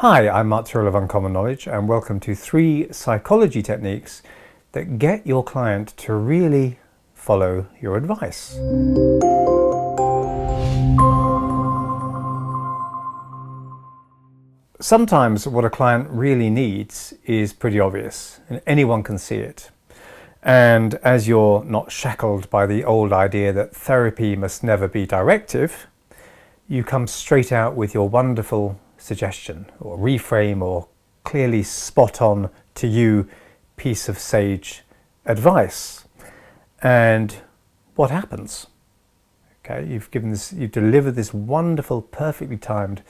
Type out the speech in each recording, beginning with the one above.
Hi, I'm Mark Tyrrell of Uncommon Knowledge, and welcome to 3 psychology techniques that get your client to really follow your advice. Sometimes what a client really needs is pretty obvious, and anyone can see it. And as you're not shackled by the old idea that therapy must never be directive, you come straight out with your wonderful suggestion or reframe or clearly spot on to you piece of sage advice. And what happens? Okay, you've delivered this wonderful, perfectly timed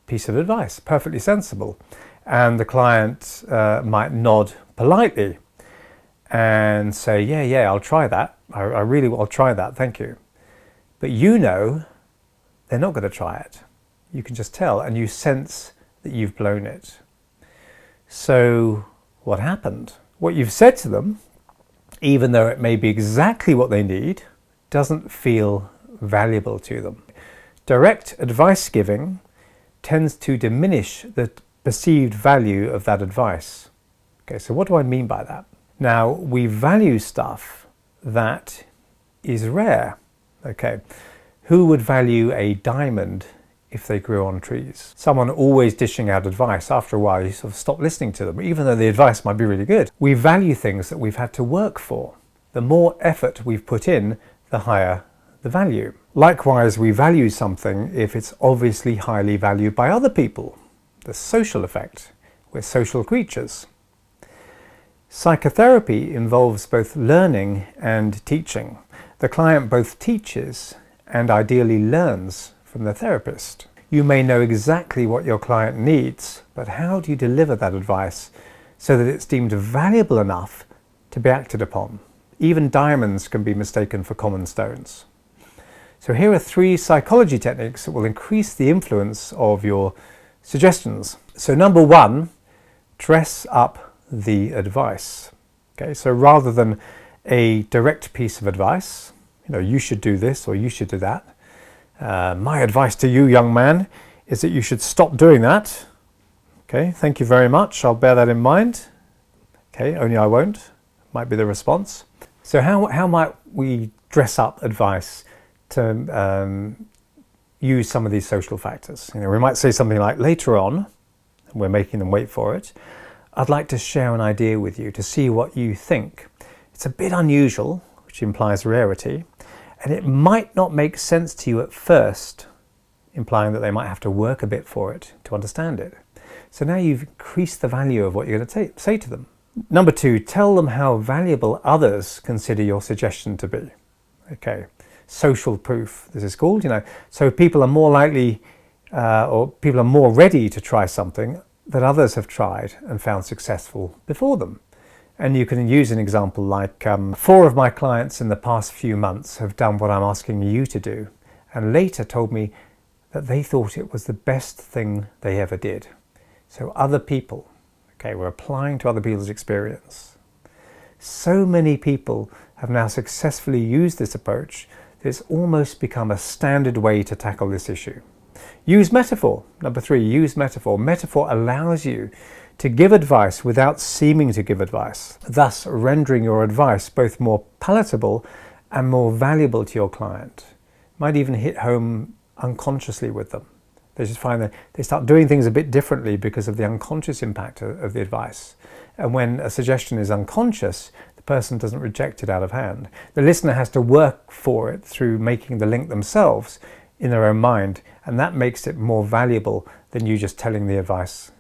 piece of advice, perfectly sensible, and the client might nod politely and say, yeah, I'll try that. I'll try that, thank you. But you know they're not going to try it. You can just tell, and you sense that you've blown it. So what happened? What you've said to them, even though it may be exactly what they need, doesn't feel valuable to them. Direct advice giving tends to diminish the perceived value of that advice. Okay, so what do I mean by that? Now, we value stuff that is rare. Okay, who would value a diamond if they grew on trees? Someone always dishing out advice, after a while you sort of stop listening to them, even though the advice might be really good. We value things that we've had to work for. The more effort we've put in, the higher the value. Likewise, we value something if it's obviously highly valued by other people. The social effect. We're social creatures. Psychotherapy involves both learning and teaching. The client both teaches and ideally learns from the therapist. You may know exactly what your client needs, but how do you deliver that advice so that it's deemed valuable enough to be acted upon? Even diamonds can be mistaken for common stones. So here are 3 psychology techniques that will increase the influence of your suggestions. So number 1, dress up the advice. Okay, so rather than a direct piece of advice, you should do this or you should do that. My advice to you, young man, is that you should stop doing that. Okay, thank you very much. I'll bear that in mind. Okay, only I won't, might be the response. So how might we dress up advice to use some of these social factors? We might say something like, later on, and we're making them wait for it, I'd like to share an idea with you to see what you think. It's a bit unusual, which implies rarity, and it might not make sense to you at first, implying that they might have to work a bit for it to understand it. So now you've increased the value of what you're going to say to them. Number 2, tell them how valuable others consider your suggestion to be. Okay, social proof, this is called, So people are more likely, or people are more ready to try something that others have tried and found successful before them. And you can use an example like 4 of my clients in the past few months have done what I'm asking you to do, and later told me that they thought it was the best thing they ever did. So other people, okay, we're applying to other people's experience. So many people have now successfully used this approach that it's almost become a standard way to tackle this issue. Use metaphor. Number 3, use metaphor. Metaphor allows you to give advice without seeming to give advice, thus rendering your advice both more palatable and more valuable to your client. Might even hit home unconsciously with them. They just find that they start doing things a bit differently because of the unconscious impact of the advice. And when a suggestion is unconscious, the person doesn't reject it out of hand. The listener has to work for it through making the link themselves in their own mind, and that makes it more valuable than you just telling the advice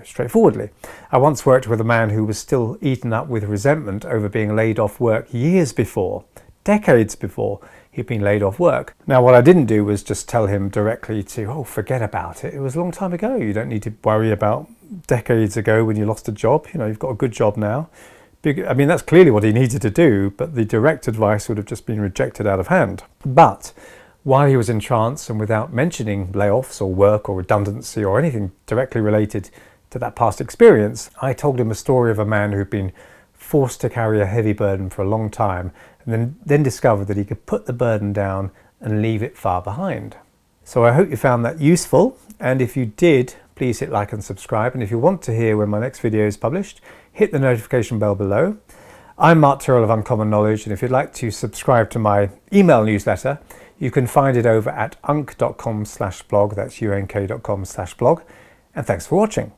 straightforwardly. I once worked with a man who was still eaten up with resentment over being laid off work years before, decades before he'd been laid off work. Now, what I didn't do was just tell him directly to, forget about it. It was a long time ago. You don't need to worry about decades ago when you lost a job. You've got a good job now. That's clearly what he needed to do, but the direct advice would have just been rejected out of hand. But while he was in trance and without mentioning layoffs or work or redundancy or anything directly related to that past experience, I told him a story of a man who'd been forced to carry a heavy burden for a long time and then discovered that he could put the burden down and leave it far behind. So I hope you found that useful, and if you did, please hit like and subscribe, and if you want to hear when my next video is published, hit the notification bell below. I'm Mark Tyrrell of Uncommon Knowledge, and if you'd like to subscribe to my email newsletter, you can find it over at unk.com/blog, that's unk.com/blog, and thanks for watching.